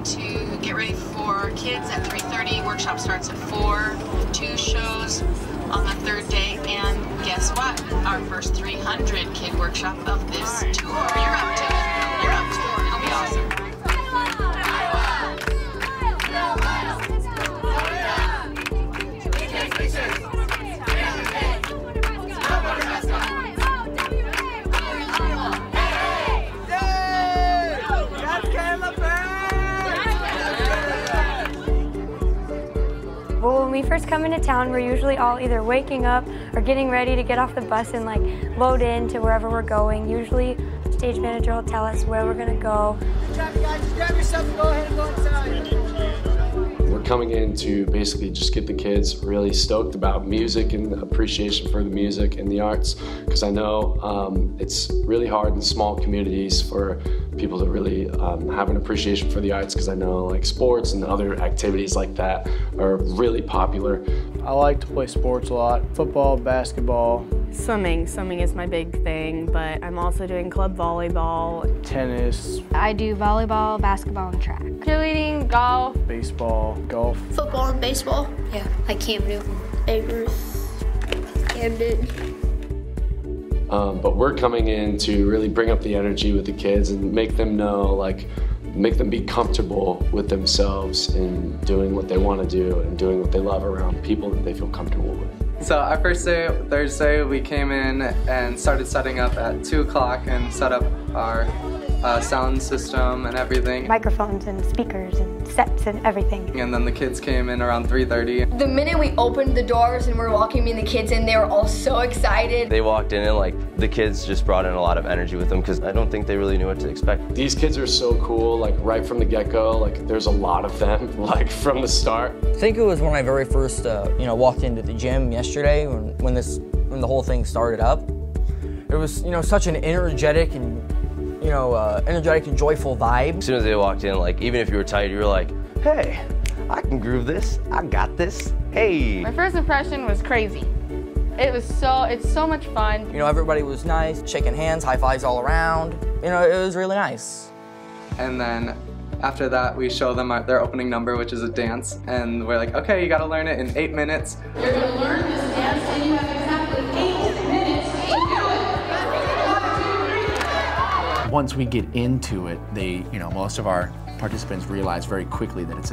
to get ready for kids at 3:30. Workshop starts at 4. 2 shows on the 3rd day, and guess what? Our first 300 kid workshop of this tour. You're up to it. You're up to it. It'll be awesome. Well, when we first come into town, we're usually all either waking up or getting ready to get off the bus and like load in to wherever we're going. Usually, the stage manager will tell us where we're gonna go. Good job, you guys. Just grab yourself and go ahead and go inside. We're coming in to basically just get the kids really stoked about music and appreciation for the music and the arts, because I know it's really hard in small communities for people to really have an appreciation for the arts, because I know like sports and other activities like that are really popular. I like to play sports a lot, football, basketball. Swimming. Swimming is my big thing, but I'm also doing club volleyball. Tennis. I do volleyball, basketball, and track. Cheerleading, golf. Baseball, golf. Football and baseball. Yeah, like Cam Newton. Babe Ruth. Camden. But we're coming in to really bring up the energy with the kids and make them know, like, make them be comfortable with themselves in doing what they want to do and doing what they love around people that they feel comfortable with. So our first day, Thursday, we came in and started setting up at 2 o'clock and set up our sound system and everything. Microphones and speakers and sets and everything. And then the kids came in around 3:30. The minute we opened the doors and we're welcoming the kids in, they were all so excited. They walked in and like the kids just brought in a lot of energy with them, because I don't think they really knew what to expect. These kids are so cool, like right from the get-go, like there's a lot of them, like from the start. I think it was when I very first, walked into the gym yesterday when the whole thing started up. It was, such an energetic and joyful vibe. As soon as they walked in, like even if you were tired, you were like, hey, I can groove this, I got this, hey. My first impression was crazy. It's so much fun. Everybody was nice, shaking hands, high fives all around. It was really nice. And then after that, we show them their opening number, which is a dance. And we're like, okay, you gotta learn it in 8 minutes. You're going to learn this dance, and you have exactly 8 minutes to do it. Once we get into it, most of our participants realize very quickly that it's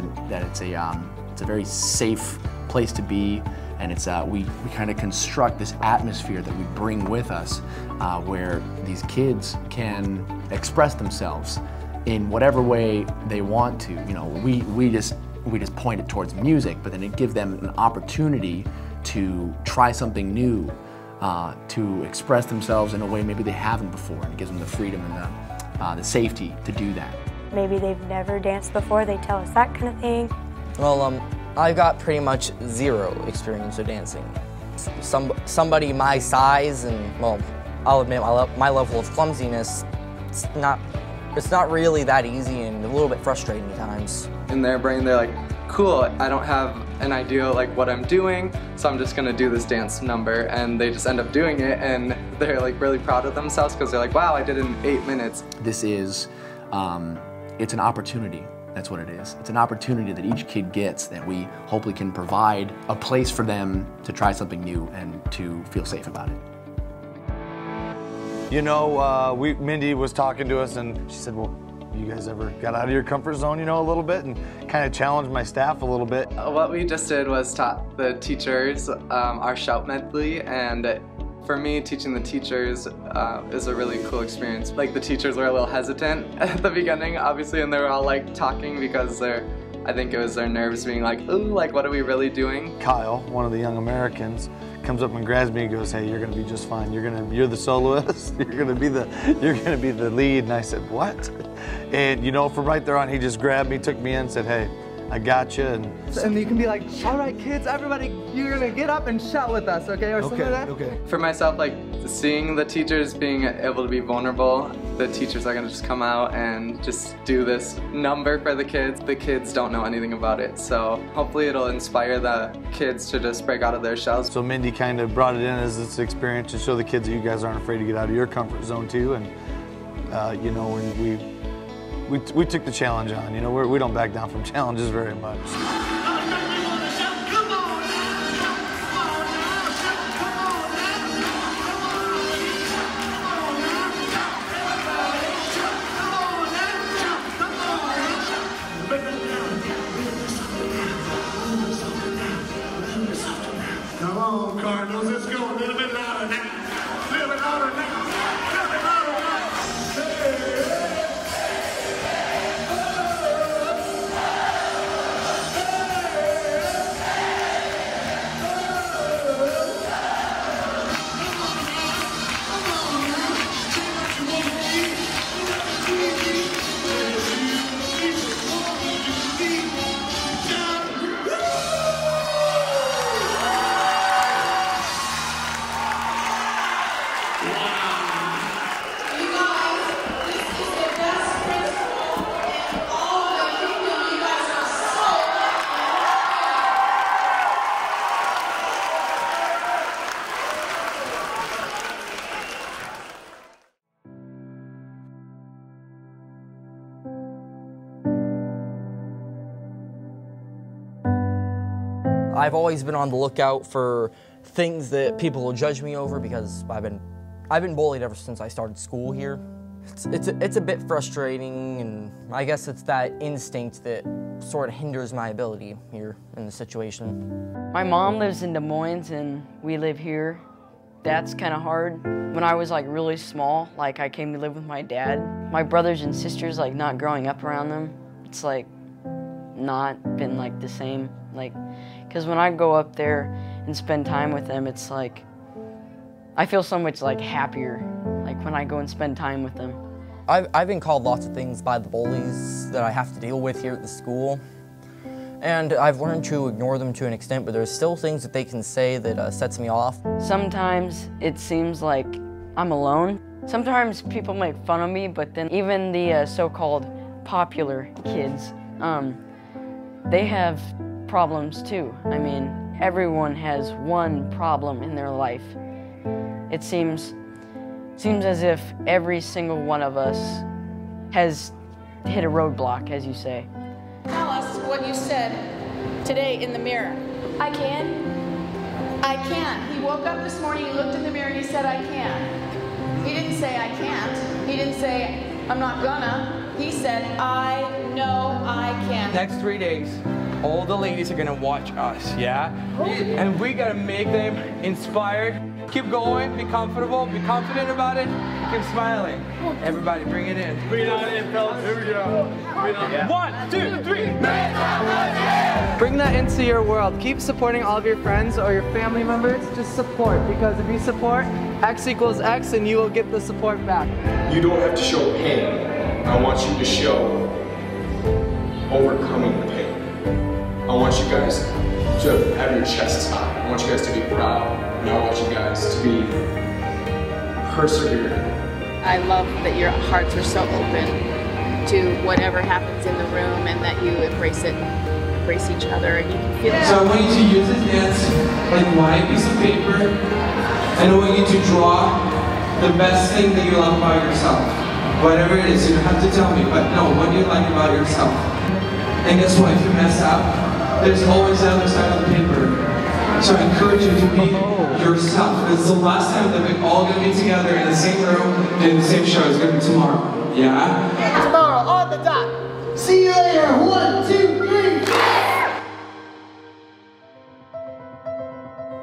a very safe place to be, and we kind of construct this atmosphere that we bring with us, where these kids can express themselves in whatever way they want to. We just point it towards music, but then it gives them an opportunity to try something new, to express themselves in a way maybe they haven't before, and it gives them the freedom and the safety to do that. Maybe they've never danced before, they tell us that kind of thing. Well, I've got pretty much zero experience of dancing. Somebody my size and, well, I'll admit my level of clumsiness, it's not really that easy and a little bit frustrating at times. In their brain, they're like, cool, I don't have an idea like what I'm doing, so I'm just gonna do this dance number, and they just end up doing it, and they're like really proud of themselves because they're like, wow, I did it in 8 minutes. This is, it's an opportunity. That's what it is. It's an opportunity that each kid gets that we hopefully can provide a place for them to try something new and to feel safe about it. Mindy was talking to us and she said, well, you guys ever got out of your comfort zone, a little bit, and kind of challenged my staff a little bit? What we just did was taught the teachers our shout medley, and for me, teaching the teachers is a really cool experience. Like, the teachers were a little hesitant at the beginning, obviously, and they were all like talking because I think it was their nerves being like, ooh, like what are we really doing? Kyle, one of the young Americans, comes up and grabs me and goes, hey, you're gonna be just fine. You're the soloist. You're gonna be the lead. And I said, what? And from right there on, he just grabbed me, took me in, said, hey, I got you. And you can be like, all right, kids, everybody, you're gonna get up and shout with us, okay? Or something like that? Okay. For myself, like seeing the teachers being able to be vulnerable, the teachers are gonna just come out and just do this number for the kids. The kids don't know anything about it, so hopefully it'll inspire the kids to just break out of their shells. So Mindy kind of brought it in as this experience to show the kids that you guys aren't afraid to get out of your comfort zone too. And when we took the challenge on. You know, we don't back down from challenges very much. Come on, Cardinals, let's go a little bit louder now. A little bit louder now. A little bit louder now. I've always been on the lookout for things that people will judge me over because I've been bullied ever since I started school here. It's a bit frustrating, and I guess it's that instinct that sort of hinders my ability here in the situation. My mom lives in Des Moines and we live here. That's kind of hard. When I was like really small, like I came to live with my dad. My brothers and sisters, like not growing up around them, it's like not been like the same. Like, because when I go up there and spend time with them, it's like, I feel so much like happier, like when I go and spend time with them. I've been called lots of things by the bullies that I have to deal with here at the school. And I've learned to ignore them to an extent, but there's still things that they can say that sets me off. Sometimes it seems like I'm alone. Sometimes people make fun of me, but then even the so-called popular kids, they have problems too. I mean, everyone has one problem in their life. It seems as if every single one of us has hit a roadblock, as you say. Tell us what you said today in the mirror. I can. I can. He woke up this morning, he looked in the mirror and he said, I can. He didn't say I can't. He didn't say I'm not gonna. He said, I know I can. Next 3 days, all the ladies are gonna watch us, yeah? And we gotta make them inspired. Keep going, be comfortable, be confident about it, keep smiling. Everybody, bring it in. Bring it on in, fellas. Here we go. Bring it on. Yeah. 1, 2, 3. Bring that into your world. Keep supporting all of your friends or your family members. Just support, because if you support, X equals X, and you will get the support back. You don't have to show pain. I want you to show overcoming the pain. I want you guys to have your chests high. I want you guys to be proud. And I want you guys to be persevering. I love that your hearts are so open to whatever happens in the room and that you embrace it, embrace each other, and you can feel it. So I want you to use this dance like a white piece of paper, and I want you to draw the best thing that you love about yourself. Whatever it is, you don't have to tell me, but no, what do you like about yourself? And guess what, if you mess up, there's always the other side of the paper. So I encourage you to be yourself. It's the last time that we're all going to be together in the same room, doing the same show. It's going to be tomorrow. Yeah? Tomorrow on the dot. See you later. 1, 2, 3.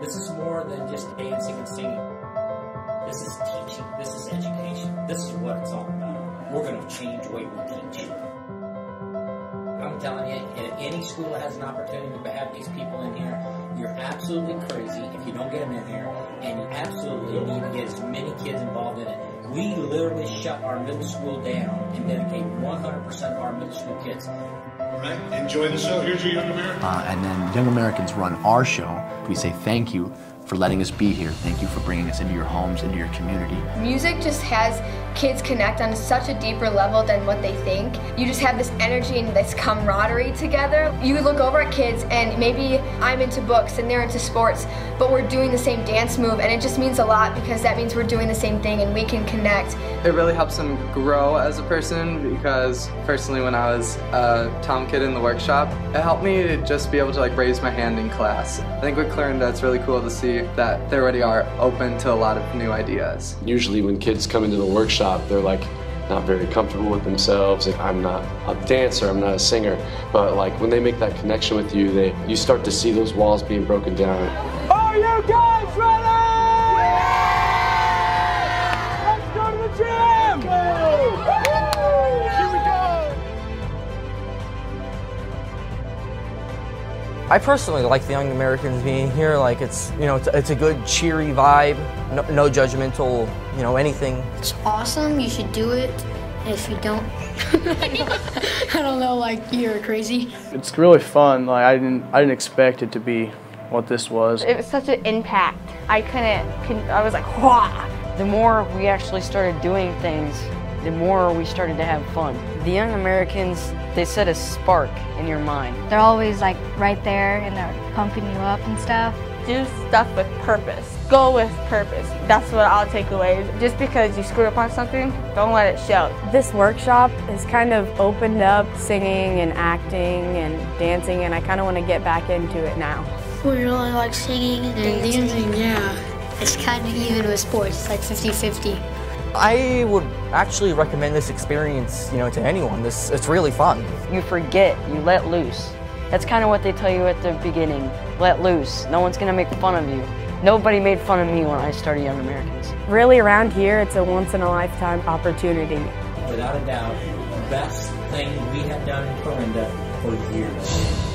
This is more than just dancing and singing. This is teaching. This is education. This is what it's all about. We're going to change the way we teach. I'm telling you, if any school has an opportunity to have these people in here, you're absolutely crazy if you don't get them in here, and you absolutely need to get as many kids involved in it. We literally shut our middle school down and dedicate 100% of our middle school kids. All right, enjoy the show. Here's your Young Americans. And then Young Americans run our show. We say thank you for letting us be here. Thank you for bringing us into your homes, into your community. Music just has kids connect on such a deeper level than what they think. You just have this energy and this camaraderie together. You look over at kids and maybe I'm into books and they're into sports, but we're doing the same dance move, and it just means a lot because that means we're doing the same thing and we can connect. It really helps them grow as a person because personally when I was a Tom kid in the workshop, it helped me to just be able to like raise my hand in class. I think with Clarinda it's really cool to see that they already are open to a lot of new ideas. Usually when kids come into the workshop, they're like not very comfortable with themselves. Like, I'm not a dancer, I'm not a singer, but like when they make that connection with you, you start to see those walls being broken down. Are you guys ready? Let's go to the gym! Here we go! I personally like the Young Americans being here. Like it's a good cheery vibe, no judgmental, anything. It's awesome. You should do it. And if you don't, I don't know, like you're crazy. It's really fun. Like I didn't expect it to be what this was. It was such an impact. I was like, wah! The more we actually started doing things, the more we started to have fun. The Young Americans, they set a spark in your mind. They're always like right there and they're pumping you up and stuff. Do stuff with purpose. Go with purpose. That's what I'll take away. Just because you screwed up on something, don't let it show. This workshop has kind of opened up singing and acting and dancing, and I kind of want to get back into it now. We really like singing and dancing, yeah. It's kind of even with sports, it's like 50-50. I would actually recommend this experience, to anyone. It's really fun. You forget, you let loose. That's kind of what they tell you at the beginning. Let loose. No one's gonna make fun of you. Nobody made fun of me when I started Young Americans. Really, around here, it's a once-in-a-lifetime opportunity. Without a doubt, the best thing we have done in Clarinda for years.